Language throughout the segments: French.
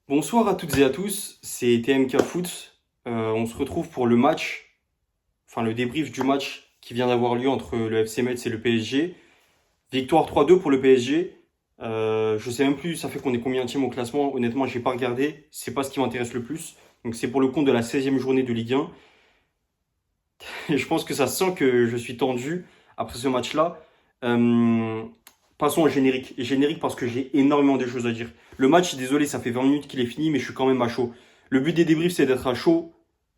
Bonsoir à toutes et à tous, c'est TMK Foot. On se retrouve pour le match, enfin le débrief du match qui vient d'avoir lieu entre le FC Metz et le PSG. Victoire 3-2 pour le PSG. Je sais même plus, ça fait qu'on est combienième au classement. Honnêtement, j'ai pas regardé. C'est pas ce qui m'intéresse le plus. Donc c'est pour le compte de la 16e journée de Ligue 1. Et je pense que ça sent que je suis tendu après ce match-là. Euh, Passons au générique. Générique parce que j'ai énormément de choses à dire. Le match, désolé, ça fait 20 minutes qu'il est fini, mais je suis quand même à chaud. Le but des débriefs, c'est d'être à chaud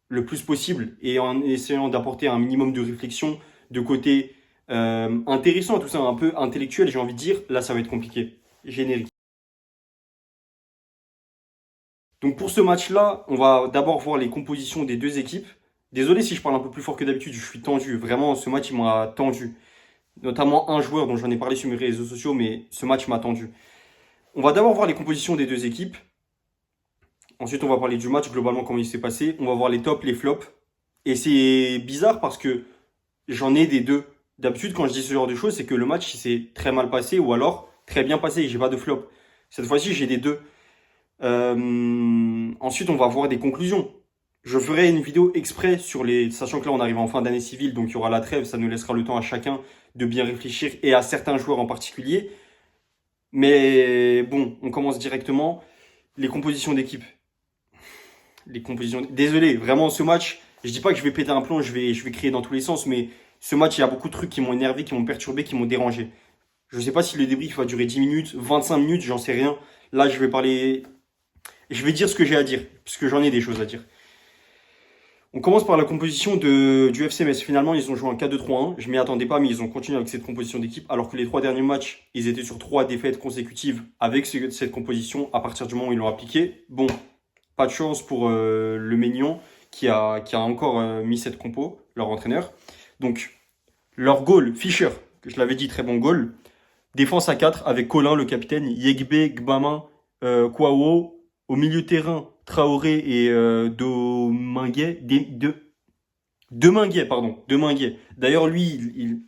le plus possible et en essayant d'apporter un minimum de réflexion, de côté intéressant, tout ça un peu intellectuel, j'ai envie de dire. Là, ça va être compliqué. Générique. Donc pour ce match-là, on va d'abord voir les compositions des deux équipes. Désolé si je parle un peu plus fort que d'habitude, je suis tendu. Vraiment, ce match, il m'a tendu. Notamment un joueur dont j'en ai parlé sur mes réseaux sociaux, mais ce match m'a tendu. On va d'abord voir les compositions des deux équipes. Ensuite, on va parler du match, globalement, comment il s'est passé. On va voir les tops, les flops. Et c'est bizarre parce que j'en ai des deux. D'habitude, quand je dis ce genre de choses, c'est que le match il s'est très mal passé ou alors très bien passé et j'ai pas de flop. Cette fois-ci, j'ai des deux. Ensuite, on va voir des conclusions. Je ferai une vidéo exprès sur les. Sachant que là, on arrive en fin d'année civile, donc il y aura la trêve, ça nous laissera le temps à chacun de bien réfléchir et à certains joueurs en particulier. Mais bon, on commence directement. Les compositions d'équipe. Les compositions. Désolé, vraiment, ce match, je dis pas que je vais péter un plomb, je vais crier dans tous les sens, mais ce match, il y a beaucoup de trucs qui m'ont énervé, qui m'ont perturbé, qui m'ont dérangé. Je sais pas si le débrief va durer 10 minutes, 25 minutes, j'en sais rien. Là, je vais parler. Je vais dire ce que j'ai à dire, parce que j'en ai des choses à dire. On commence par la composition du FC Metz. Finalement, ils ont joué un 4-2-3-1. Je m'y attendais pas, mais ils ont continué avec cette composition d'équipe. Alors que les trois derniers matchs, ils étaient sur trois défaites consécutives avec cette composition. À partir du moment où ils l'ont appliquée, bon, pas de chance pour le Maignan qui a encore mis cette compo, leur entraîneur. Donc, leur goal, Fischer, que je l'avais dit, très bon goal. Défense à 4 avec Colin, le capitaine, Yegbe, Gbama, Kwao. Au milieu de terrain, Traoré et Dominguez. Deminguet, pardon. Deminguet. D'ailleurs, lui,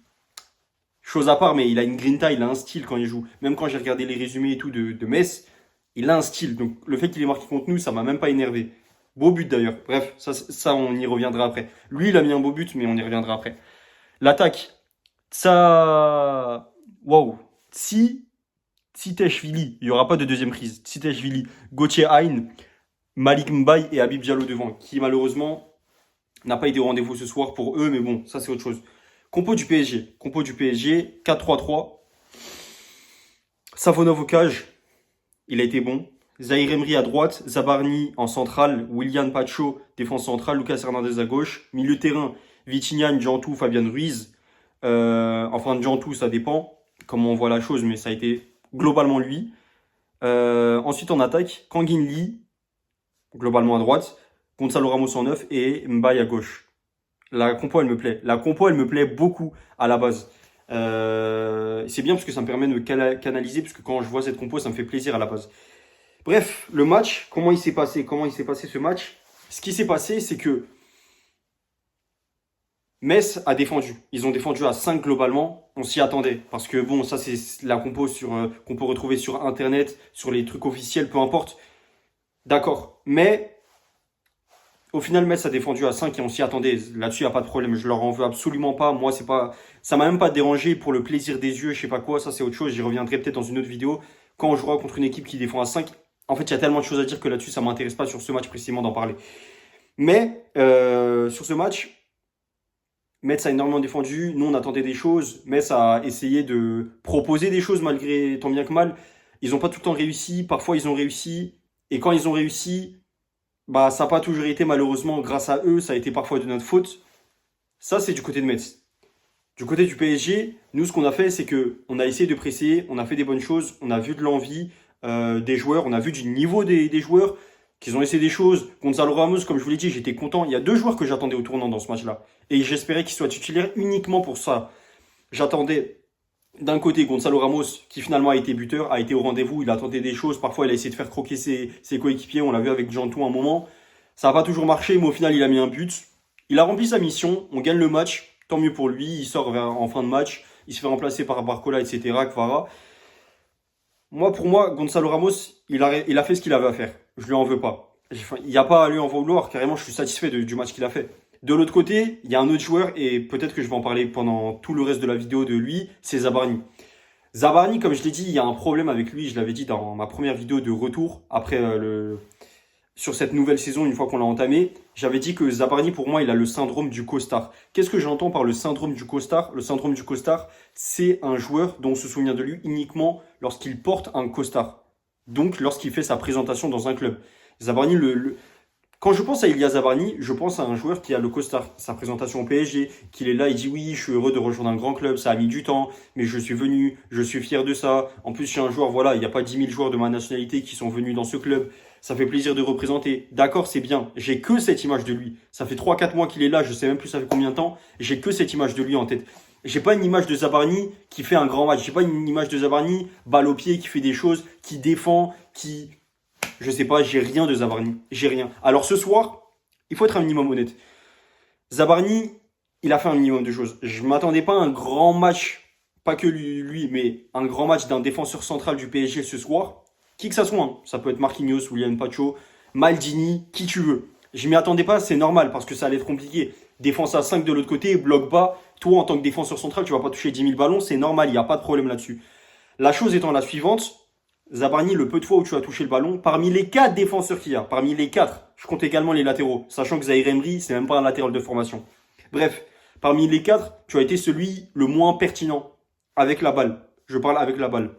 chose à part, mais il a une grinta, il a un style quand il joue. Même quand j'ai regardé les résumés et tout de Metz, il a un style. Donc le fait qu'il ait marqué contre nous, ça m'a même pas énervé. Beau but d'ailleurs. Bref, ça, on y reviendra après. Lui, il a mis un beau but, mais on y reviendra après. L'attaque, ça. Waouh. Si Tsiteshvili, il n'y aura pas de deuxième prise. Tsiteshvili, Gauthier Hein, Malik Mbaye et Habib Diallo devant, qui malheureusement n'a pas été au rendez-vous ce soir pour eux, mais bon, ça c'est autre chose. Compo du PSG, 4-3-3. Savonov au cage, il a été bon. Zahir Emery à droite, Zabarni en centrale, William Pacho, défense centrale, Lucas Hernandez à gauche. Milieu de terrain, Vitinha, Djantou, Fabian Ruiz. Enfin, Djantou, ça dépend comment on voit la chose, mais ça a été globalement lui. Ensuite, en attaque, Kangin Lee, globalement à droite, Gonzalo Ramos en neuf et Mbaye à gauche. La compo, elle me plaît. La compo, elle me plaît beaucoup à la base. C'est bien parce que ça me permet de me canaliser, parce que quand je vois cette compo, ça me fait plaisir à la base. Bref, le match, comment il s'est passé? Comment il s'est passé ce match? Ce qui s'est passé, c'est que Metz a défendu. Ils ont défendu à 5 globalement. On s'y attendait. Parce que bon, ça c'est la compo qu'on peut retrouver sur Internet, sur les trucs officiels, peu importe. D'accord. Mais au final, Metz a défendu à 5 et on s'y attendait. Là-dessus, il n'y a pas de problème. Je leur en veux absolument pas. Moi, c'est pas, ça m'a même pas dérangé pour le plaisir des yeux, je sais pas quoi. Ça, c'est autre chose. J'y reviendrai peut-être dans une autre vidéo. Quand on jouera contre une équipe qui défend à 5. En fait, il y a tellement de choses à dire que là-dessus, ça m'intéresse pas sur ce match précisément d'en parler. Mais sur ce match, Metz a énormément défendu. Nous, on attendait des choses. Metz a essayé de proposer des choses malgré tant bien que mal. Ils n'ont pas tout le temps réussi. Parfois, ils ont réussi. Et quand ils ont réussi, bah, ça n'a pas toujours été malheureusement grâce à eux. Ça a été parfois de notre faute. Ça, c'est du côté de Metz. Du côté du PSG, nous, ce qu'on a fait, c'est que on a essayé de presser. On a fait des bonnes choses. On a vu de l'envie des joueurs. On a vu du niveau des joueurs qu'ils ont essayé des choses. Gonzalo Ramos, comme je vous l'ai dit, j'étais content. Il y a deux joueurs que j'attendais au tournant dans ce match-là. Et j'espérais qu'ils soient titulaires uniquement pour ça. J'attendais d'un côté Gonzalo Ramos, qui finalement a été buteur, a été au rendez-vous. Il a tenté des choses. Parfois, il a essayé de faire croquer ses coéquipiers. On l'a vu avec Jantou un moment. Ça n'a pas toujours marché, mais au final, il a mis un but. Il a rempli sa mission. On gagne le match. Tant mieux pour lui. Il sort en fin de match. Il se fait remplacer par Barcola, etc. Kvara. Pour moi, Gonzalo Ramos, il a fait ce qu'il avait à faire. je lui en veux pas. Il n'y a pas à lui en vouloir, carrément, je suis satisfait du match qu'il a fait. De l'autre côté, il y a un autre joueur, et peut-être que je vais en parler pendant tout le reste de la vidéo de lui, c'est Zabarni. Zabarni, comme je l'ai dit, il y a un problème avec lui, je l'avais dit dans ma première vidéo de retour, après sur cette nouvelle saison, une fois qu'on l'a entamée, j'avais dit que Zabarni, pour moi, il a le syndrome du costard. Qu'est-ce que j'entends par le syndrome du costard? Le syndrome du costard, c'est un joueur dont on se souvient de lui uniquement lorsqu'il porte un costard. Donc, lorsqu'il fait sa présentation dans un club. Zabarni, quand je pense à Ilia Zabarni, je pense à un joueur qui a le costard. Sa présentation au PSG, qu'il est là, il dit oui, je suis heureux de rejoindre un grand club, ça a mis du temps, mais je suis venu, je suis fier de ça. En plus, je suis un joueur, voilà, il n'y a pas 10 000 joueurs de ma nationalité qui sont venus dans ce club. Ça fait plaisir de représenter. D'accord, c'est bien. J'ai que cette image de lui. Ça fait 3-4 mois qu'il est là, je sais même plus ça fait combien de temps. J'ai que cette image de lui en tête. J'ai pas une image de Zabarni qui fait un grand match. J'ai pas une image de Zabarni balle au pied qui fait des choses, qui défend, qui je sais pas, j'ai rien de Zabarni. J'ai rien. Alors ce soir, il faut être un minimum honnête. Zabarni, il a fait un minimum de choses. Je m'attendais pas à un grand match, pas que lui, mais un grand match d'un défenseur central du PSG ce soir. Qui que ça soit, hein. Ça peut être Marquinhos, William Pacho, Maldini, qui tu veux. Je m'y attendais pas, c'est normal, parce que ça allait être compliqué. Défense à 5 de l'autre côté, bloc bas. Toi, en tant que défenseur central, tu vas pas toucher 10 000 ballons, c'est normal, il n'y a pas de problème là-dessus. La chose étant la suivante, Zabarni, le peu de fois où tu as touché le ballon, parmi les 4 défenseurs qu'il y a, parmi les 4, je compte également les latéraux, sachant que Zaïre Emery, c'est même pas un latéral de formation. Bref, parmi les 4, tu as été celui le moins pertinent avec la balle. Je parle avec la balle.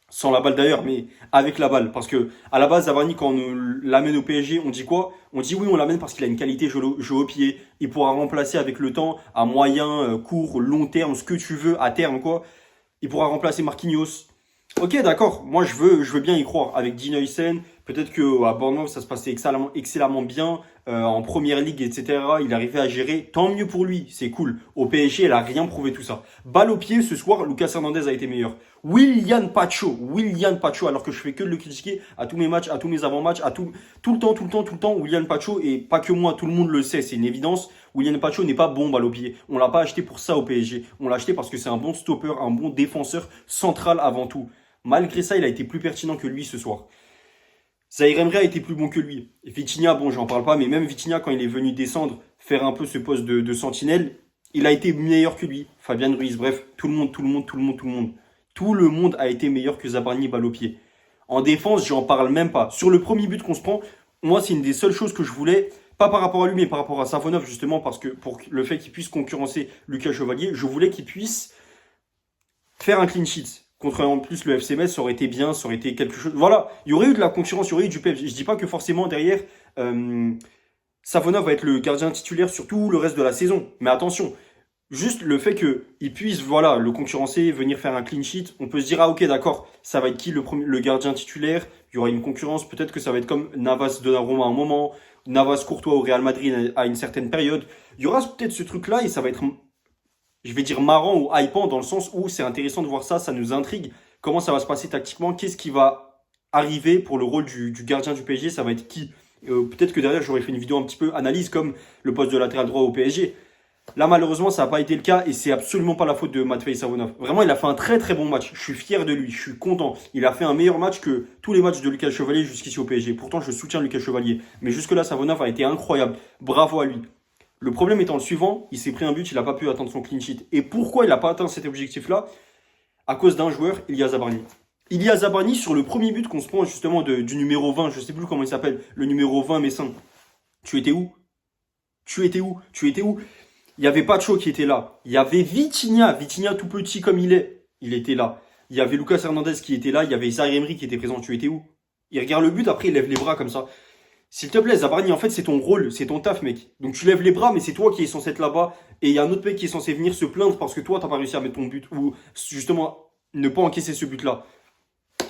Sans la balle d'ailleurs, mais avec la balle. Parce que, à la base, Zabarni, quand on l'amène au PSG, on dit quoi? On dit oui, on l'amène parce qu'il a une qualité jeu au pied. Il pourra remplacer avec le temps, à moyen, court, long terme, ce que tu veux, à terme, quoi. Il pourra remplacer Marquinhos. Ok, d'accord. Moi, je veux bien y croire. Avec Dean Huysen, peut-être qu'à Bournemouth, ça se passait excellemment bien. En première ligue, etc. Il arrivait à gérer. Tant mieux pour lui. C'est cool. Au PSG, elle a rien prouvé tout ça. Balle au pied, ce soir, Lucas Hernandez a été meilleur. William Pacho, alors que je fais que de le critiquer à tous mes matchs, à tous mes avant-matchs, à tout le temps. William Pacho, et pas que moi, tout le monde le sait, c'est une évidence. William Pacho n'est pas bon balle au pied. On l'a pas acheté pour ça au PSG. On l'a acheté parce que c'est un bon stopper, un bon défenseur central avant tout. Malgré ça, il a été plus pertinent que lui ce soir. Zaïre Emery a été plus bon que lui. Et Vitinha, bon, j'en parle pas, mais même Vitinha, quand il est venu descendre, faire un peu ce poste de sentinelle, il a été meilleur que lui. Fabien Ruiz, bref, tout le monde. Tout le monde a été meilleur que Zabarni balle au pied. En défense, j'en parle même pas. Sur le premier but qu'on se prend, moi, c'est une des seules choses que je voulais, pas par rapport à lui, mais par rapport à Savonov, justement, parce que pour le fait qu'il puisse concurrencer Lucas Chevalier, je voulais qu'il puisse faire un clean sheet. Contre en plus le FC Metz, ça aurait été bien, ça aurait été quelque chose. Voilà, il y aurait eu de la concurrence, il y aurait eu du PEP. Je dis pas que forcément derrière, Savonov va être le gardien titulaire sur tout le reste de la saison. Mais attention, juste le fait qu'il puisse voilà, le concurrencer, venir faire un clean sheet, on peut se dire, ah ok, d'accord, ça va être qui le gardien titulaire? Il y aura une concurrence, peut-être que ça va être comme Navas Donnarumma à un moment, Navas Courtois au Real Madrid à une certaine période. Il y aura peut-être ce truc-là et ça va être, je vais dire marrant ou hypant dans le sens où c'est intéressant de voir ça, ça nous intrigue. Comment ça va se passer tactiquement? Qu'est-ce qui va arriver pour le rôle du gardien du PSG? Ça va être qui? Peut-être que derrière, j'aurais fait une vidéo un petit peu analyse comme le poste de latéral droit au PSG. Là, malheureusement, ça n'a pas été le cas et c'est absolument pas la faute de Matvei Savonov. Vraiment, il a fait un très très bon match. Je suis fier de lui, je suis content. Il a fait un meilleur match que tous les matchs de Lucas Chevalier jusqu'ici au PSG. Pourtant, je soutiens Lucas Chevalier. Mais jusque-là, Savonov a été incroyable. Bravo à lui. Le problème étant le suivant, il s'est pris un but, il n'a pas pu atteindre son clean sheet. Et pourquoi il n'a pas atteint cet objectif-là? À cause d'un joueur, Ilia Zabarni. Ilia Zabarni, sur le premier but qu'on se prend justement du numéro 20, je ne sais plus comment il s'appelle, le numéro 20 Messin. Tu étais où? Il n'y avait pas Pacho qui était là. Il y avait Vitinha tout petit comme il était là. Il y avait Lucas Hernandez qui était là, il y avait Zaïre Emery qui était présent. Tu étais où? Il regarde le but, après il lève les bras comme ça. S'il te plaît, Zabarni, en fait, c'est ton rôle, c'est ton taf, mec. Donc tu lèves les bras, mais c'est toi qui es censé être là-bas. Et il y a un autre mec qui est censé venir se plaindre parce que toi, t'as pas réussi à mettre ton but. Ou justement, ne pas encaisser ce but-là.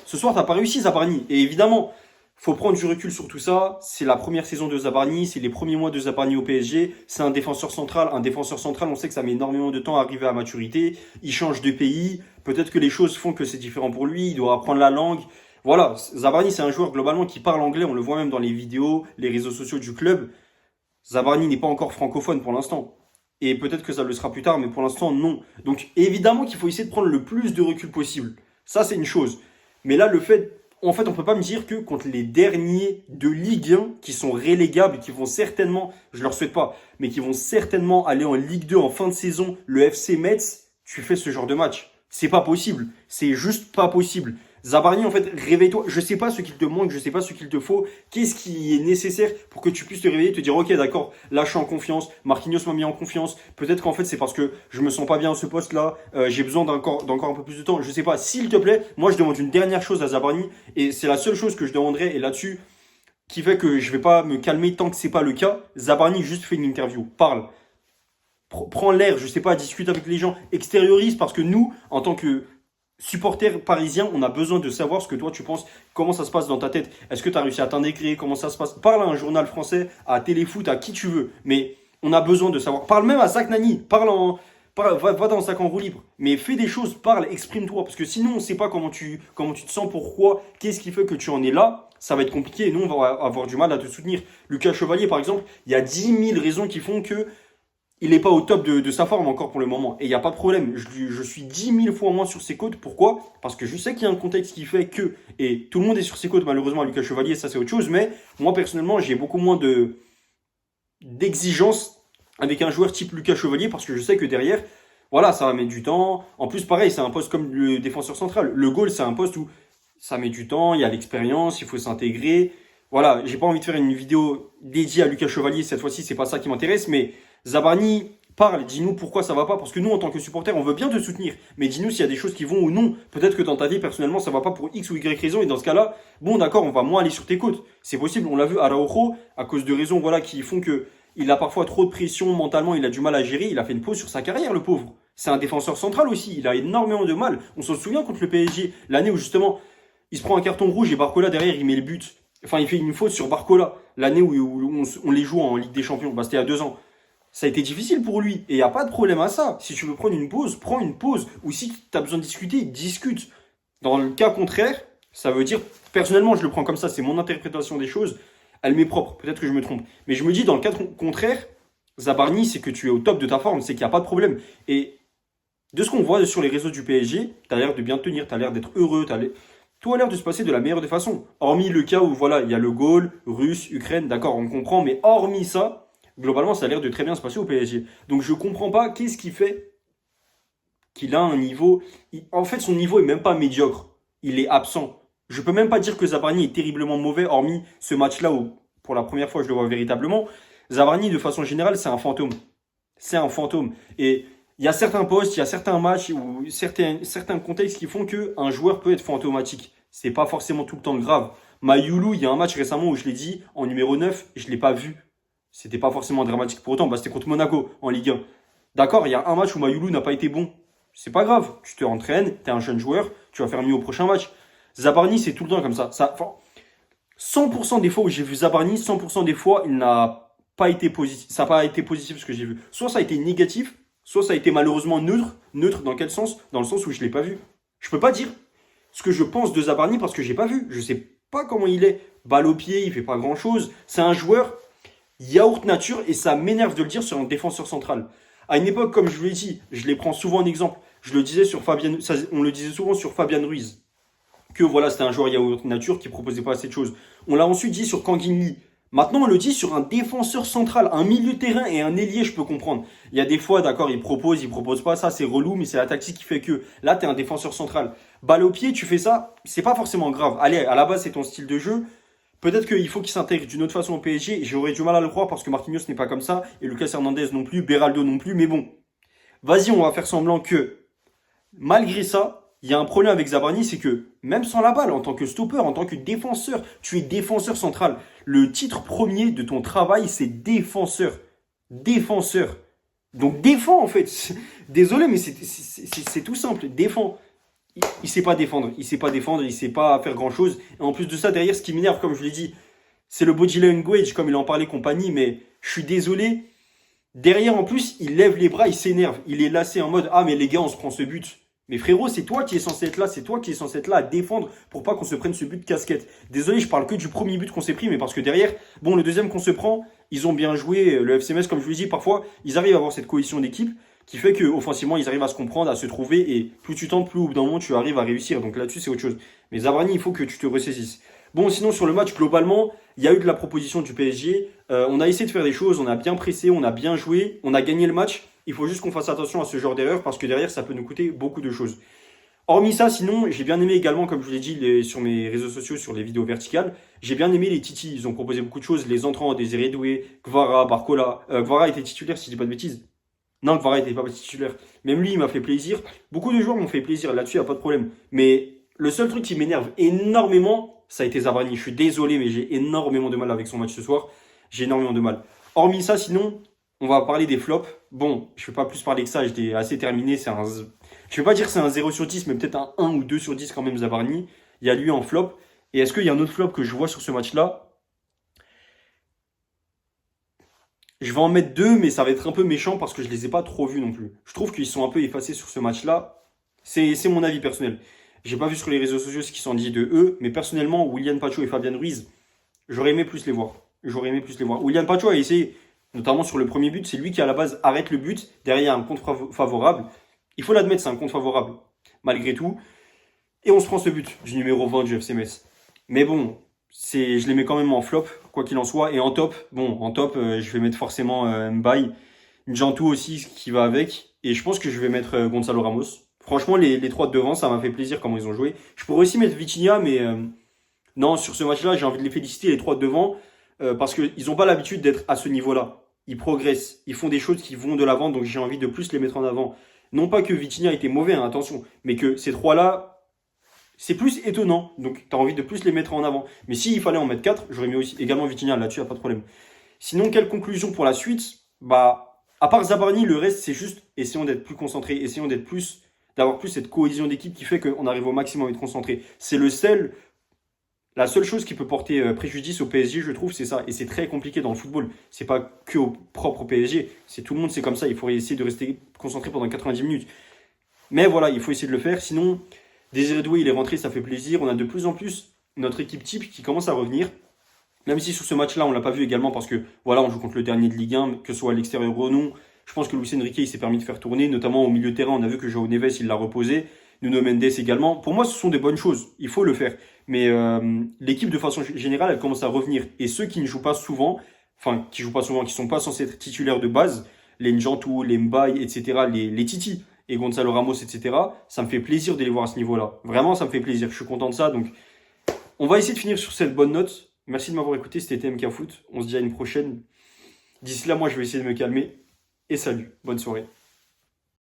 Ce soir, t'as pas réussi, Zabarni. Et évidemment, faut prendre du recul sur tout ça. C'est la première saison de Zabarni, c'est les premiers mois de Zabarni au PSG. C'est un défenseur central. Un défenseur central, on sait que ça met énormément de temps à arriver à maturité. Il change de pays. Peut-être que les choses font que c'est différent pour lui. Il doit apprendre la langue. Voilà, Zabarni, c'est un joueur globalement qui parle anglais. On le voit même dans les vidéos, les réseaux sociaux du club. Zabarni n'est pas encore francophone pour l'instant. Et peut-être que ça le sera plus tard, mais pour l'instant, non. Donc, évidemment qu'il faut essayer de prendre le plus de recul possible. Ça, c'est une chose. Mais là, le fait, en fait, on peut pas me dire que contre les derniers de Ligue 1 qui sont relégables, qui vont certainement, je leur souhaite pas, mais qui vont certainement aller en Ligue 2 en fin de saison, le FC Metz, tu fais ce genre de match. C'est pas possible. C'est juste pas possible. Zabarni, en fait, réveille-toi. Je sais pas ce qu'il te manque, je sais pas ce qu'il te faut. Qu'est-ce qui est nécessaire pour que tu puisses te réveiller et te dire, ok, d'accord, là, je suis en confiance. Marquinhos m'a mis en confiance. Peut-être qu'en fait, c'est parce que je me sens pas bien à ce poste-là. J'ai besoin d'encore un peu plus de temps. Je sais pas. S'il te plaît, moi, je demande une dernière chose à Zabarni. Et c'est la seule chose que je demanderai. Et là-dessus, qui fait que je vais pas me calmer tant que c'est pas le cas. Zabarni, juste fait une interview. Parle. Prends l'air, je sais pas, discute avec les gens. Extériorise parce que nous, en tant que supporter parisien, on a besoin de savoir ce que toi tu penses, comment ça se passe dans ta tête. Est-ce que tu as réussi à t'intégrer, comment ça se passe? Parle à un journal français, à Téléfoot, à qui tu veux. Mais on a besoin de savoir. Parle même à Zach Nani, va dans Zach en roue libre. Mais fais des choses, parle, exprime-toi. Parce que sinon, on ne sait pas comment tu te sens, pourquoi, qu'est-ce qui fait que tu en es là. Ça va être compliqué et nous, on va avoir du mal à te soutenir. Lucas Chevalier, par exemple, il y a 10 000 raisons qui font que il n'est pas au top de sa forme encore pour le moment. Et il n'y a pas de problème. Je suis 10 000 fois moins sur ses côtes. Pourquoi? Parce que je sais qu'il y a un contexte qui fait que... Et tout le monde est sur ses côtes, malheureusement, à Lucas Chevalier, ça c'est autre chose. Mais moi, personnellement, j'ai beaucoup moins d'exigence avec un joueur type Lucas Chevalier parce que je sais que derrière, voilà, ça va mettre du temps. En plus, pareil, c'est un poste comme le défenseur central. Le goal, c'est un poste où ça met du temps, il y a l'expérience, il faut s'intégrer. Voilà, j'ai pas envie de faire une vidéo dédiée à Lucas Chevalier cette fois-ci, c'est pas ça qui m'intéresse, mais Zabarni, parle, dis-nous pourquoi ça va pas, parce que nous, en tant que supporters, on veut bien te soutenir, mais dis-nous s'il y a des choses qui vont ou non. Peut-être que dans ta vie, personnellement, ça va pas pour X ou Y raison, et dans ce cas-là, bon, d'accord, on va moins aller sur tes côtes. C'est possible, on l'a vu, Araujo, à cause de raisons, voilà, qui font que il a parfois trop de pression mentalement, il a du mal à gérer, il a fait une pause sur sa carrière, le pauvre. C'est un défenseur central aussi, il a énormément de mal. On s'en souvient contre le PSG, l'année où justement, il se prend un carton rouge et Barcola derrière, il met le but. Enfin, il fait une faute sur Barcola, l'année où on les joue en Ligue des Champions, bah, c'était il y a 2 ans. Ça a été difficile pour lui. Et il n'y a pas de problème à ça. Si tu veux prendre une pause, prends une pause. Ou si tu as besoin de discuter, discute. Dans le cas contraire, ça veut dire, personnellement, je le prends comme ça, c'est mon interprétation des choses. Elle m'est propre. Peut-être que je me trompe. Mais je me dis, dans le cas contraire, Zabarni, c'est que tu es au top de ta forme, c'est qu'il n'y a pas de problème. Et de ce qu'on voit sur les réseaux du PSG, tu as l'air de bien tenir, tu as l'air d'être heureux, tout a l'air de se passer de la meilleure des façons. Hormis le cas où, voilà, il y a le goal, Russe, Ukraine, d'accord, on comprend, mais hormis ça, globalement, ça a l'air de très bien se passer au PSG. Donc je comprends pas qu'est-ce qui fait qu'il a un niveau... En fait, son niveau est même pas médiocre. Il est absent. Je peux même pas dire que Zabarni est terriblement mauvais, hormis ce match-là où, pour la première fois, je le vois véritablement. Zabarni, de façon générale, c'est un fantôme. C'est un fantôme. Et il y a certains postes, il y a certains matchs ou certains contextes qui font qu'un joueur peut être fantomatique. C'est pas forcément tout le temps grave. Mayoulou, il y a un match récemment où je l'ai dit, en numéro 9, et je l'ai pas vu. C'était pas forcément dramatique pour autant, bah, c'était contre Monaco en Ligue 1. D'accord, il y a un match où Mayoulou n'a pas été bon. C'est pas grave, tu te entraînes, tu es un jeune joueur, tu vas faire mieux au prochain match. Zabarni, c'est tout le temps comme ça. 100% des fois où j'ai vu Zabarni, 100% des fois, il n'a pas été positif. Ça n'a pas été positif ce que j'ai vu. Soit ça a été négatif, soit ça a été malheureusement neutre. Neutre dans quel sens? Dans le sens où je l'ai pas vu. Je peux pas dire ce que je pense de Zabarni parce que j'ai pas vu. Je sais pas comment il est. Balle au pied, il fait pas grand chose. C'est un joueur yaourt nature et ça m'énerve de le dire sur un défenseur central. À une époque, comme je vous l'ai dit, je les prends souvent en exemple. Je le disais sur on le disait souvent sur Fabian Ruiz. Que voilà, c'était un joueur yaourt nature qui proposait pas assez de choses. On l'a ensuite dit sur Kanginli. Maintenant, on le dit sur un défenseur central, un milieu de terrain et un ailier, je peux comprendre. Il y a des fois, d'accord, il propose pas, ça c'est relou, mais c'est la tactique qui fait que là, tu es un défenseur central. Balle au pied, tu fais ça, c'est pas forcément grave. Allez, à la base, c'est ton style de jeu. Peut-être qu'il faut qu'il s'intègre d'une autre façon au PSG. J'aurais du mal à le croire parce que Marquinhos n'est pas comme ça. Et Lucas Hernandez non plus. Beraldo non plus. Mais bon, vas-y, on va faire semblant que malgré ça, il y a un problème avec Zabarni. C'est que même sans la balle, en tant que stopper, en tant que défenseur, tu es défenseur central. Le titre premier de ton travail, c'est défenseur. Défenseur. Donc défends en fait. Désolé, mais c'est tout simple. Défends. Il sait pas défendre, il sait pas faire grand chose. Et en plus de ça, derrière, ce qui m'énerve, comme je l'ai dit, c'est le body language, comme il en parlait compagnie, mais je suis désolé. Derrière, en plus, il lève les bras, il s'énerve. Il est lassé en mode, ah, mais les gars, on se prend ce but. Mais frérot, c'est toi qui es censé être là, c'est toi qui es censé être là à défendre pour pas qu'on se prenne ce but de casquette. Désolé, je parle que du premier but qu'on s'est pris, mais parce que derrière, bon, le deuxième qu'on se prend, ils ont bien joué. Le FC Metz, comme je vous l'ai dit, parfois, ils arrivent à avoir cette cohésion d'équipe. qui fait qu'offensivement, ils arrivent à se comprendre, à se trouver, et plus tu tentes, plus au bout d'un moment, tu arrives à réussir. Donc là-dessus, c'est autre chose. Mais Zabrani, il faut que tu te ressaisisses. Bon, sinon, sur le match, globalement, il y a eu de la proposition du PSG. On a essayé de faire des choses, on a bien pressé, on a bien joué, on a gagné le match. Il faut juste qu'on fasse attention à ce genre d'erreur parce que derrière, ça peut nous coûter beaucoup de choses. Hormis ça, sinon, j'ai bien aimé également, comme je vous l'ai dit sur mes réseaux sociaux, sur les vidéos verticales, j'ai bien aimé les Titi. Ils ont proposé beaucoup de choses, les entrants, Désiré Doué, Kvara, Barcola. Kvara était titulaire, si je dis pas de bêtises. Non, Kvara était pas titulaire. Même lui, il m'a fait plaisir. Beaucoup de joueurs m'ont fait plaisir, là-dessus, il n'y a pas de problème. Mais le seul truc qui m'énerve énormément, ça a été Zabrani. Je suis désolé, mais j'ai énormément de mal avec son match ce soir. J'ai énormément de mal. Hormis ça, sinon, on va parler des flops. Bon, je ne vais pas plus parler que ça, j'étais assez terminé. Je ne vais pas dire que c'est un 0 sur 10, mais peut-être un 1 ou 2 sur 10 quand même, Zabrani. Il y a lui en flop. Et est-ce qu'il y a un autre flop que je vois sur ce match-là? Je vais en mettre deux, mais ça va être un peu méchant parce que je les ai pas trop vus non plus. Je trouve qu'ils sont un peu effacés sur ce match-là. C'est mon avis personnel. J'ai pas vu sur les réseaux sociaux ce qu'ils sont dit de eux, mais personnellement, William Pacho et Fabien Ruiz, j'aurais aimé plus les voir. J'aurais aimé plus les voir. William Pacho a essayé, notamment sur le premier but, c'est lui qui à la base arrête le but. Derrière, il y a un contre favorable. Il faut l'admettre, c'est un contre favorable, malgré tout. Et on se prend ce but du numéro 20 du FC Metz. Mais bon, je les mets quand même en flop, quoi qu'il en soit. Et en top, bon, en top, je vais mettre forcément Mbaye, Njantou aussi, qui va avec. Et je pense que je vais mettre Gonzalo Ramos. Franchement, les trois de devant, ça m'a fait plaisir comment ils ont joué. Je pourrais aussi mettre Vitinha, mais non, sur ce match-là, j'ai envie de les féliciter, les trois de devant, parce qu'ils n'ont pas l'habitude d'être à ce niveau-là. Ils progressent, ils font des choses qui vont de l'avant, donc j'ai envie de plus les mettre en avant. Non pas que Vitinha était mauvais, hein, attention, mais que ces trois-là, c'est plus étonnant. Donc, tu as envie de plus les mettre en avant. Mais s'il fallait en mettre 4, j'aurais mis aussi également Vitinha. Là-dessus, il n'y a pas de problème. Sinon, quelle conclusion pour la suite? Bah, à part Zabarni, le reste, c'est juste essayons d'être plus concentrés. Essayons d'avoir plus cette cohésion d'équipe qui fait qu'on arrive au maximum à être concentré. C'est la seule chose qui peut porter préjudice au PSG, je trouve, c'est ça. Et c'est très compliqué dans le football. C'est pas que au propre PSG. C'est tout le monde, c'est comme ça. Il faut essayer de rester concentré pendant 90 minutes. Mais voilà, il faut essayer de le faire. Sinon, Désiré Doué, il est rentré, ça fait plaisir. On a de plus en plus notre équipe type qui commence à revenir. Même si sur ce match-là, on ne l'a pas vu également parce que voilà, on joue contre le dernier de Ligue 1, que ce soit à l'extérieur ou non. Je pense que Luis Enrique, il s'est permis de faire tourner, notamment au milieu de terrain. On a vu que João Neves, il l'a reposé. Nuno Mendes également. Pour moi, ce sont des bonnes choses. Il faut le faire. Mais l'équipe, de façon générale, elle commence à revenir. Et ceux qui ne jouent pas souvent, qui sont pas censés être titulaires de base, les Njantou, les Mbaye, etc., les Titi et Gonzalo Ramos, etc., ça me fait plaisir de les voir à ce niveau-là. Vraiment, ça me fait plaisir. Je suis content de ça. Donc, on va essayer de finir sur cette bonne note. Merci de m'avoir écouté. C'était TMK Foot. On se dit à une prochaine. D'ici là, moi, je vais essayer de me calmer. Et salut. Bonne soirée.